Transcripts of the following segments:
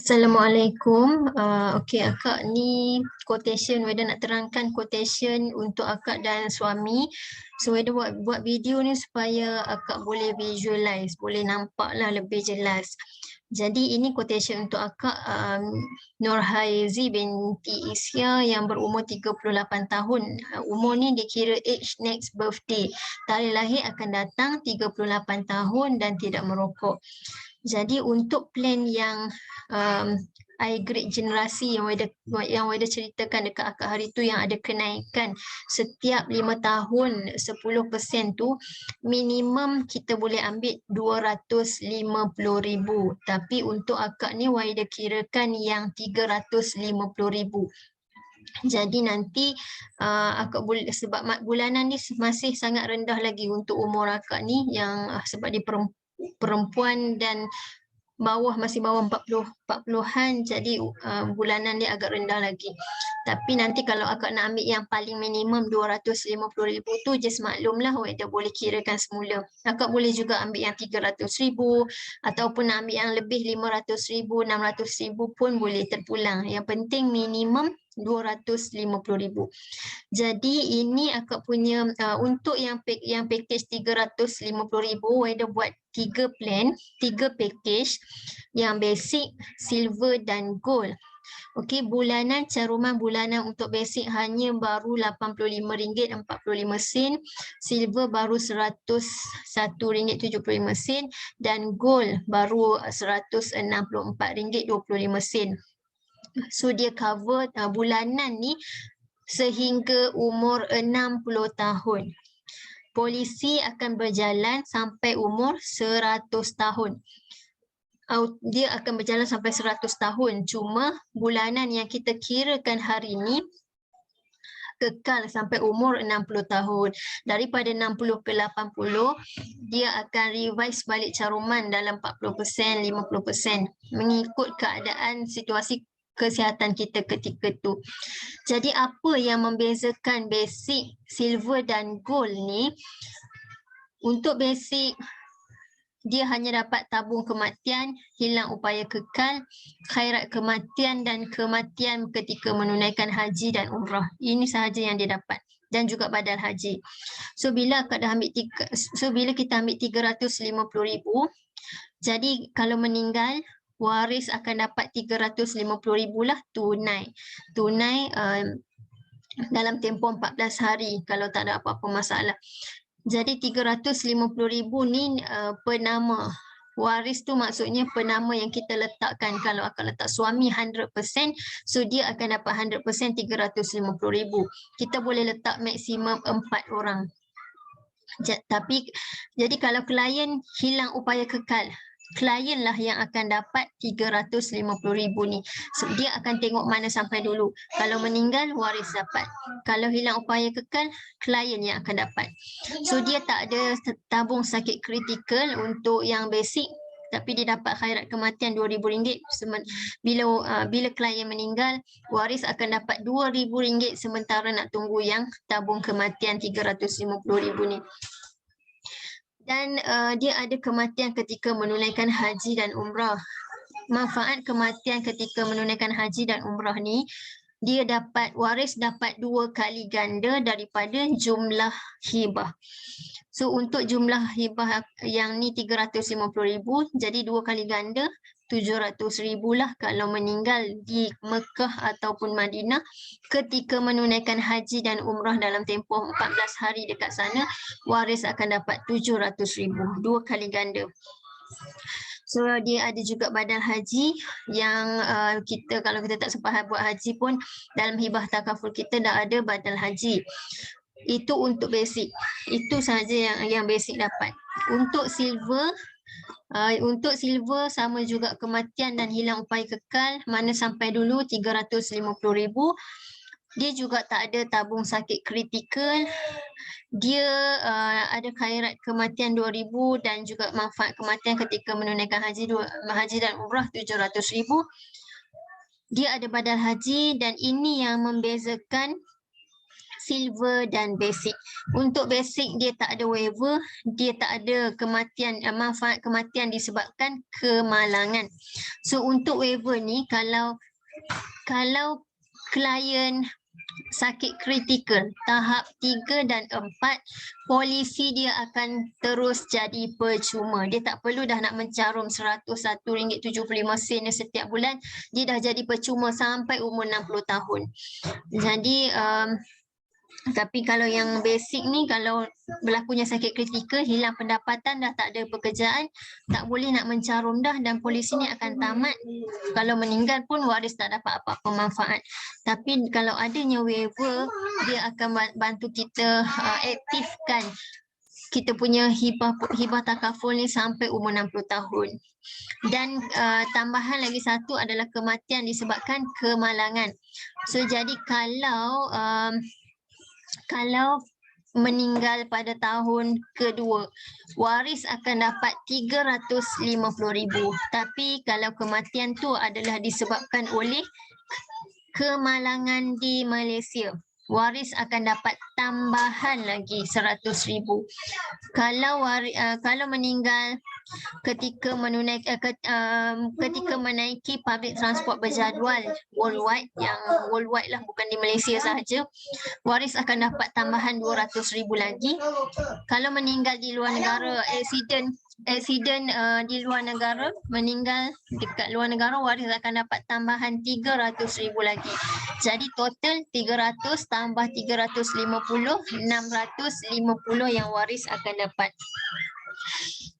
Assalamualaikum. Okey akak ni quotation, Weda nak terangkan quotation untuk akak dan suami. So Weda buat video ni supaya akak boleh visualize, boleh nampaklah lebih jelas. Jadi ini quotation untuk akak Nurhaizi binti Isya yang berumur 38 tahun. Umur ni dikira age next birthday. Tarikh lahir akan datang 38 tahun dan tidak merokok. Jadi untuk plan yang I-grade generasi yang Weda ceritakan dekat akak hari tu, yang ada kenaikan setiap 5 tahun 10% tu, minimum kita boleh ambil 250,000. Tapi untuk akak ni Weda kirakan yang 350,000. Jadi nanti akak boleh, sebab bulanan ni masih sangat rendah lagi untuk umur akak ni, yang sebab dia perempuan dan masih bawah 40-an, jadi bulanan dia agak rendah lagi. Tapi nanti kalau akak nak ambil yang paling minimum 250,000 tu, just maklumlah Weda boleh kirakan semula. Akak boleh juga ambil yang 300,000 ataupun nak ambil yang lebih 500,000, 600,000 pun boleh terpulang. Yang penting minimum 250,000. Jadi ini akak punya untuk yang package 350,000, Weda buat 3 plan, 3 package yang basic, silver dan gold. Okey, bulanan caruman bulanan untuk basic hanya baru RM85.45, silver baru RM101.75 dan gold baru RM164.25. So dia cover bulanan ni sehingga umur 60 tahun. Polisi akan berjalan sampai umur 100 tahun. Dia akan berjalan sampai 100 tahun. Cuma bulanan yang kita kirakan hari ni kekal sampai umur 60 tahun. Daripada 60 ke 80, dia akan revise balik caruman dalam 40%, 50%. Mengikut keadaan situasi kesihatan kita ketika tu. Jadi apa yang membezakan basic, silver dan gold ni? Untuk basic, dia hanya dapat tabung kematian, hilang upaya kekal, khairat kematian dan kematian ketika menunaikan haji dan umrah. Ini sahaja yang dia dapat, dan juga badal haji. So bila kita ambil 350,000, jadi kalau meninggal, waris akan dapat 350,000 lah tunai. Tunai dalam tempoh 14 hari kalau tak ada apa-apa masalah. Jadi 350,000 ni penama. Waris tu maksudnya penama yang kita letakkan. Kalau akak letak suami 100%, so dia akan dapat 100% 350,000. Kita boleh letak maksimum 4 orang. Jadi kalau klien hilang upaya kekal, klien lah yang akan dapat 350,000 ni. So, dia akan tengok mana sampai dulu. Kalau meninggal, waris dapat. Kalau hilang upaya kekal, klien yang akan dapat. So dia tak ada tabung sakit kritikal untuk yang basic, tapi dia dapat khairat kematian RM2,000. Bila klien meninggal, waris akan dapat RM2,000 sementara nak tunggu yang tabung kematian 350,000 ni. Dan dia ada kematian ketika menunaikan haji dan umrah. Manfaat kematian ketika menunaikan haji dan umrah ni, waris dapat 2 kali ganda daripada jumlah hibah. So untuk jumlah hibah yang ni 350,000, jadi 2 kali ganda 700,000 lah kalau meninggal di Mekah ataupun Madinah ketika menunaikan haji dan umrah dalam tempoh 14 hari dekat sana, waris akan dapat 700,000, 2 kali ganda. So dia ada juga badal haji yang kalau kita tak sempat buat haji pun, dalam hibah takaful kita dah ada badal haji. Itu untuk basic. Itu sahaja yang basic dapat. Untuk silver sama juga kematian dan hilang upaya kekal, mana sampai dulu 350,000. Dia juga tak ada tabung sakit kritikal. Dia ada khairat kematian 2,000 dan juga manfaat kematian ketika menunaikan haji dan umrah 700,000. Dia ada badal haji, dan ini yang membezakan silver dan basic. Untuk basic dia tak ada waiver, dia tak ada kematian, manfaat kematian disebabkan kemalangan. So untuk waiver ni kalau klien sakit kritikal tahap 3 dan 4, polisi dia akan terus jadi percuma. Dia tak perlu dah nak mencarum RM101.75 setiap bulan. Dia dah jadi percuma sampai umur 60 tahun. Jadi tapi kalau yang basic ni, kalau berlakunya sakit kritikal, hilang pendapatan, dah tak ada pekerjaan, tak boleh nak mencarum dah dan polisi ni akan tamat. Kalau meninggal pun waris tak dapat apa-apa manfaat. Tapi kalau adanya waiver, dia akan bantu kita aktifkan kita punya hibah takaful ni sampai umur 60 tahun. Dan tambahan lagi satu adalah kematian disebabkan kemalangan. So jadi kalau meninggal pada tahun kedua, waris akan dapat RM350,000. Tapi kalau kematian tu adalah disebabkan oleh kemalangan di Malaysia, waris akan dapat tambahan lagi RM100,000. Kalau meninggal ketika menaiki public transport berjadual worldwide, yang worldwide lah, bukan di Malaysia sahaja, waris akan dapat tambahan RM200,000 lagi. Kalau meninggal di luar negara, accident di luar negara, meninggal dekat luar negara, waris akan dapat tambahan RM300,000 lagi. Jadi total 300 tambah 350, 650 yang waris akan dapat.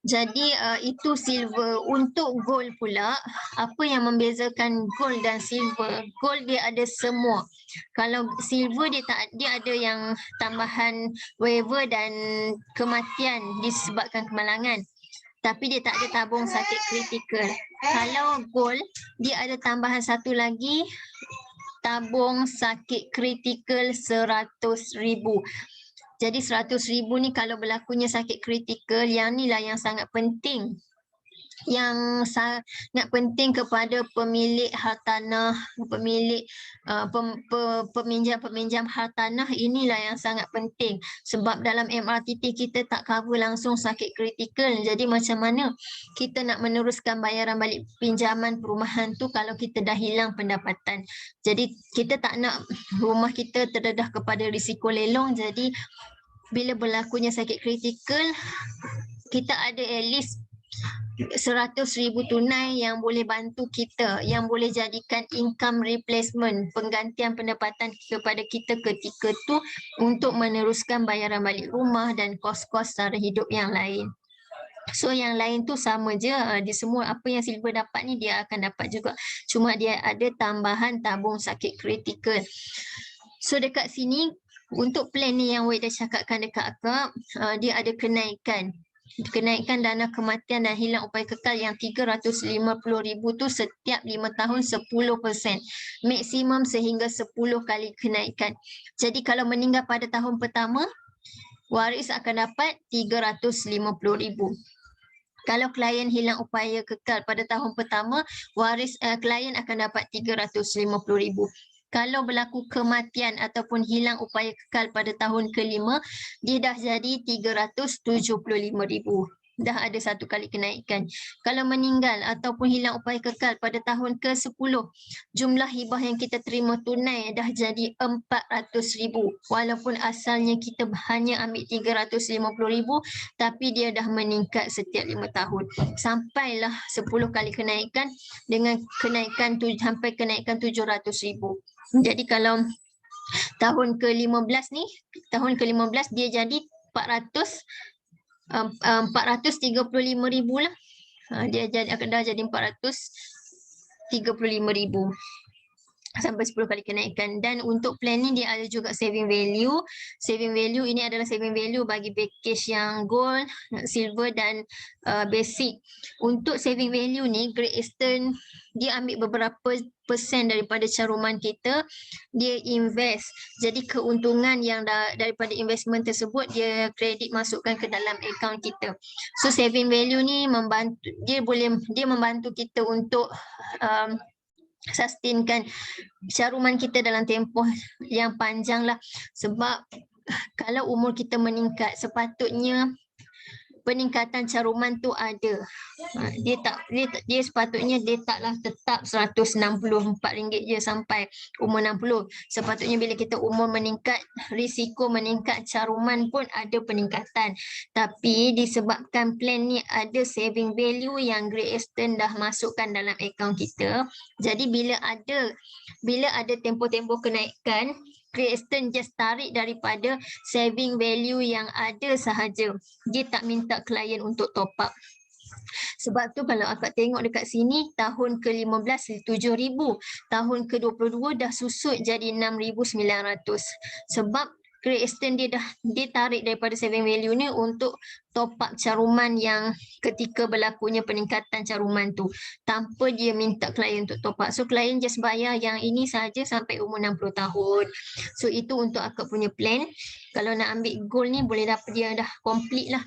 Jadi itu silver. Untuk gold pula, apa yang membezakan gold dan silver? Gold dia ada semua. Kalau silver dia ada yang tambahan waiver dan kematian disebabkan kemalangan. Tapi dia tak ada tabung sakit kritikal. Kalau gold, dia ada tambahan satu lagi, tabung sakit kritikal RM100,000. Jadi RM100,000 ni kalau berlakunya sakit kritikal, yang ni lah yang sangat penting. Yang sangat penting kepada pemilik hartanah, peminjam hartanah, inilah yang sangat penting. Sebab dalam MRTT kita tak cover langsung sakit kritikal. Jadi macam mana kita nak meneruskan bayaran balik pinjaman perumahan tu kalau kita dah hilang pendapatan. Jadi kita tak nak rumah kita terdedah kepada risiko lelong. Jadi bila berlakunya sakit kritikal, kita ada at least RM100,000 tunai yang boleh bantu kita, yang boleh jadikan income replacement, penggantian pendapatan kepada kita ketika tu untuk meneruskan bayaran balik rumah dan kos-kos sara hidup yang lain. So yang lain tu sama je, di semua apa yang silver dapat ni dia akan dapat juga. Cuma dia ada tambahan tabung sakit kritikal. So dekat sini, untuk plan ni yang Wei dah cakapkan dekat akak, dia ada kenaikan dana kematian dan hilang upaya kekal yang RM350,000 tu setiap 5 tahun 10%. Maksimum sehingga 10 kali kenaikan. Jadi kalau meninggal pada tahun pertama, waris akan dapat RM350,000. Kalau klien hilang upaya kekal pada tahun pertama, klien akan dapat RM350,000. Kalau berlaku kematian ataupun hilang upaya kekal pada tahun kelima, dia dah jadi RM375,000. Dah ada satu kali kenaikan. Kalau meninggal ataupun hilang upaya kekal pada tahun ke-10, jumlah hibah yang kita terima tunai dah jadi RM400,000. Walaupun asalnya kita hanya ambil RM350,000, tapi dia dah meningkat setiap 5 tahun. Sampailah 10 kali kenaikan dengan kenaikan sampai kenaikan RM700,000. Jadi kalau tahun ke-15 ni, tahun ke-15 dia jadi RM435,000 lah. Dia dah jadi RM435,000 sampai 10 kali kenaikan. Dan untuk plan ni dia ada juga saving value. Saving value ini adalah saving value bagi package yang gold, silver dan basic. Untuk saving value ni, Great Eastern dia ambil beberapa persen daripada caruman kita, dia invest. Jadi keuntungan yang daripada investment tersebut dia kredit masukkan ke dalam akaun kita. So saving value ni membantu kita untuk sustainkan caruman kita dalam tempoh yang panjang lah. Sebab kalau umur kita meningkat, sepatutnya peningkatan caruman tu ada. Dia sepatutnya dia taklah tetap RM164 je sampai umur 60. Sepatutnya bila kita umur meningkat, risiko meningkat caruman pun ada peningkatan. Tapi disebabkan plan ni ada saving value yang Great Eastern dah masukkan dalam akaun kita. Jadi bila ada tempoh-tempoh kenaikan, Great Eastern just tarik daripada saving value yang ada sahaja. Dia tak minta klien untuk top up. Sebab tu kalau akak tengok dekat sini, tahun ke-15 RM7,000, tahun ke-22 dah susut jadi RM6,900. Sebab Great Eastern dia tarik daripada saving value ni untuk top up caruman yang ketika berlakunya peningkatan caruman tu, tanpa dia minta klien untuk top up. So klien just bayar yang ini saja sampai umur 60 tahun. So itu untuk akak punya plan. Kalau nak ambil goal ni boleh dapat, dia dah complete lah.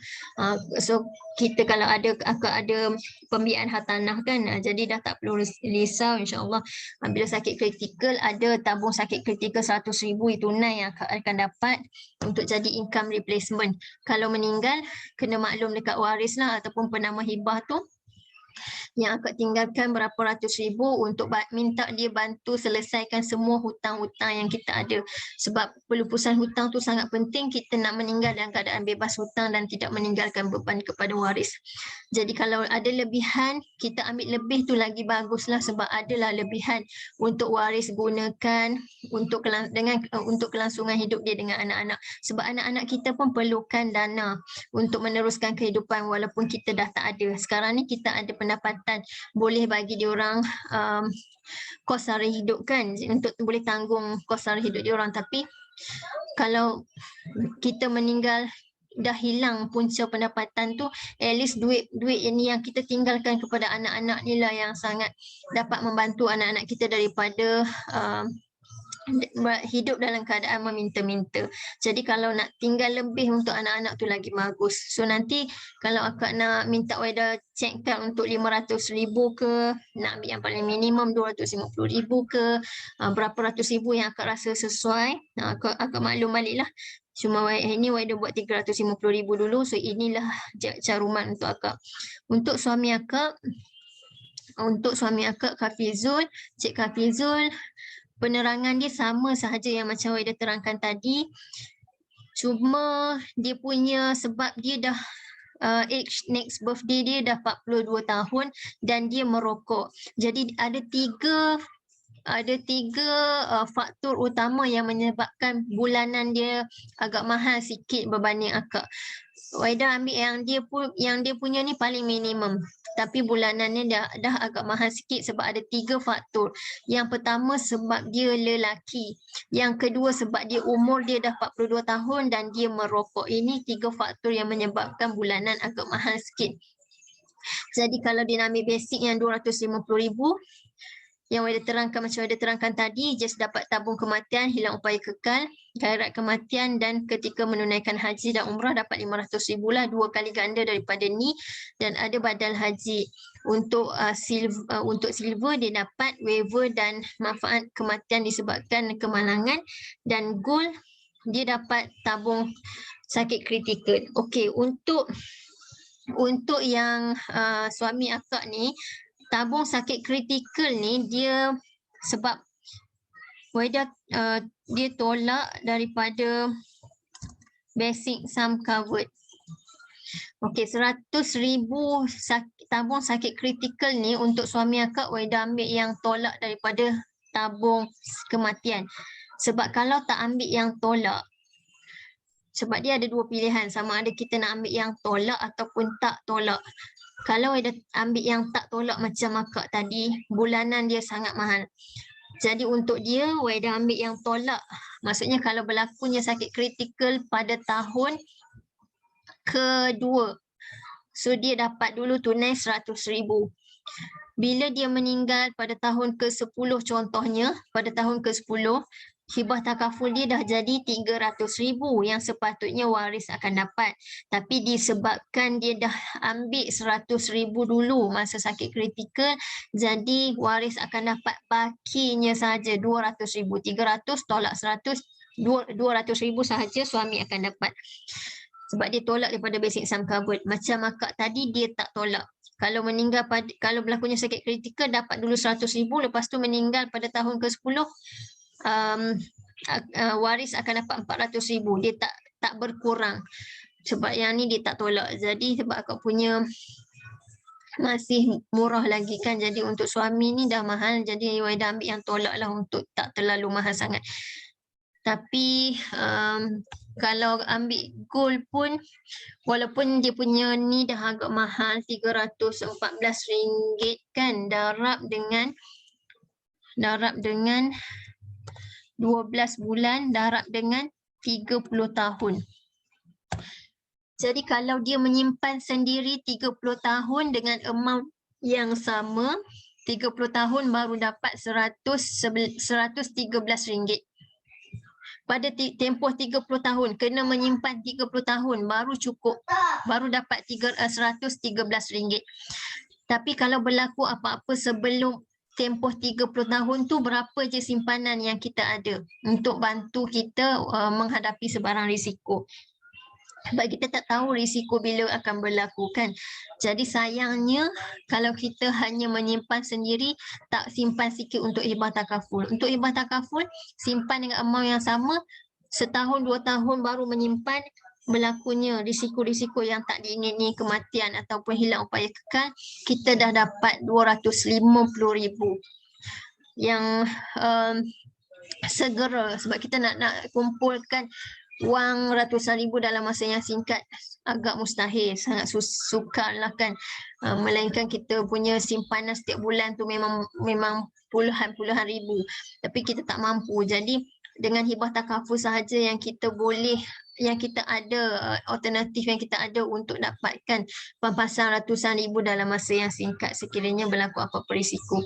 So kita kalau akak ada pembiayaan hartanah kan, jadi dah tak perlu risau, insyaAllah. Bila sakit kritikal, ada tabung sakit kritikal RM100,000 itu tunai yang akak akan dapat untuk jadi income replacement. Kalau meninggal, kena maklum dekat waris lah ataupun penama hibah tu yang akak tinggalkan berapa ratus ribu untuk minta dia bantu selesaikan semua hutang-hutang yang kita ada. Sebab pelupusan hutang tu sangat penting, kita nak meninggal dalam keadaan bebas hutang dan tidak meninggalkan beban kepada waris. Jadi kalau ada lebihan, kita ambil lebih tu lagi baguslah, sebab adalah lebihan untuk waris gunakan untuk kelangsungan hidup dia dengan anak-anak. Sebab anak-anak kita pun perlukan dana untuk meneruskan kehidupan walaupun kita dah tak ada. Sekarang ni kita ada pendapatan, boleh bagi diorang kos sara hidup kan, untuk boleh tanggung kos sara hidup diorang. Tapi kalau kita meninggal dah hilang punca pendapatan tu, at least duit ini yang kita tinggalkan kepada anak-anak ni lah yang sangat dapat membantu anak-anak kita daripada hidup dalam keadaan meminta-minta. Jadi kalau nak tinggal lebih untuk anak-anak tu lagi bagus. So nanti kalau akak nak minta Weda checkkan untuk 500,000 ke, nak ambil yang paling minimum 250,000 ke, berapa ratus ribu yang akak rasa sesuai, akak maklum balik lah. Cuma ini Weda buat 350,000 dulu. So inilah caruman untuk akak. Untuk suami akak Kafizul, Cik Kafizul, penerangan dia sama sahaja yang macam Weda terangkan tadi. Cuma dia punya, sebab dia dah age next birthday dia dah 42 tahun dan dia merokok. Jadi ada tiga faktor utama yang menyebabkan bulanan dia agak mahal sikit berbanding akak. Weda ambil yang dia punya ni paling minimum, tapi bulanannya dah agak mahal sikit sebab ada 3 faktor. Yang pertama sebab dia lelaki, yang kedua sebab dia umur dia dah 42 tahun dan dia merokok. Ini 3 faktor yang menyebabkan bulanan agak mahal sikit. Jadi kalau dia nak ambil basic yang 250,000 yang Weda terangkan macam Weda terangkan tadi, just dapat tabung kematian, hilang upaya kekal, khairat kematian, dan ketika menunaikan haji dan umrah dapat 500,000 lah, 2 kali ganda daripada ni. Dan ada badal haji. Untuk silver dia dapat waiver dan manfaat kematian disebabkan kemalangan, dan gold dia dapat tabung sakit kritikal. Okey, untuk yang suami akak ni, tabung sakit kritikal ni dia sebab Weda dia tolak daripada basic sum covered. Okey, 100,000 tabung sakit kritikal ni untuk suami akak Weda ambil yang tolak daripada tabung kematian. Sebab kalau tak ambil yang tolak, sebab dia ada 2 pilihan, sama ada kita nak ambil yang tolak ataupun tak tolak. Kalau Weda ambil yang tak tolak macam akak tadi, bulanan dia sangat mahal. Jadi untuk dia, Weda ambil yang tolak. Maksudnya kalau berlakunya sakit kritikal pada tahun kedua, so dia dapat dulu tunai 100,000. Bila dia meninggal pada tahun ke-10 contohnya, pada tahun ke-10, hibah takaful dia dah jadi 300,000 yang sepatutnya waris akan dapat. Tapi disebabkan dia dah ambil 100,000 dulu masa sakit kritikal, jadi waris akan dapat bakinya sahaja 200,000. 300 tolak 100, 200,000 sahaja suami akan dapat. Sebab dia tolak daripada basic sum covered. Macam akak tadi dia tak tolak. Kalau meninggal kalau berlakunya sakit kritikal dapat dulu 100,000, lepas tu meninggal pada tahun ke-10, waris akan dapat 400,000. Dia tak berkurang. Sebab yang ni dia tak tolak. Jadi sebab akak punya masih murah lagi kan. Jadi untuk suami ni dah mahal. Jadi Wahida ambil yang tolak lah untuk tak terlalu mahal sangat. Tapi kalau ambil gold pun, walaupun dia punya ni dah agak mahal, RM314 kan, darab dengan 12 bulan, darab dengan 30 tahun. Jadi kalau dia menyimpan sendiri 30 tahun dengan amount yang sama, 30 tahun baru dapat RM113. Pada tempoh 30 tahun, kena menyimpan 30 tahun baru cukup, baru dapat RM113. Tapi kalau berlaku apa-apa sebelum tempoh 30 tahun tu, berapa je simpanan yang kita ada untuk bantu kita menghadapi sebarang risiko. Sebab kita tak tahu risiko bila akan berlaku kan. Jadi sayangnya kalau kita hanya menyimpan sendiri, tak simpan sikit untuk hibah takaful. Untuk hibah takaful, simpan dengan amount yang sama, setahun 2 tahun baru menyimpan, berlakunya risiko-risiko yang tak diingini, kematian ataupun hilang upaya kekal, kita dah dapat 250,000 yang segera. Sebab kita nak kumpulkan wang ratusan ribu dalam masa yang singkat agak mustahil, sangat sukar lah kan. Melainkan kita punya simpanan setiap bulan tu memang puluhan ribu, tapi kita tak mampu. Jadi dengan hibah takaful sahaja yang kita boleh, yang kita ada, alternatif yang kita ada untuk dapatkan pampasan ratusan ribu dalam masa yang singkat sekiranya berlaku apa-apa risiko.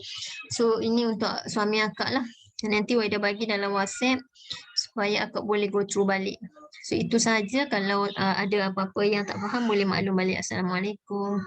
So ini untuk suami akak lah. Nanti Wahida bagi dalam WhatsApp supaya akak boleh go through balik. So itu sahaja. Kalau ada apa-apa yang tak faham boleh maklum balik. Assalamualaikum.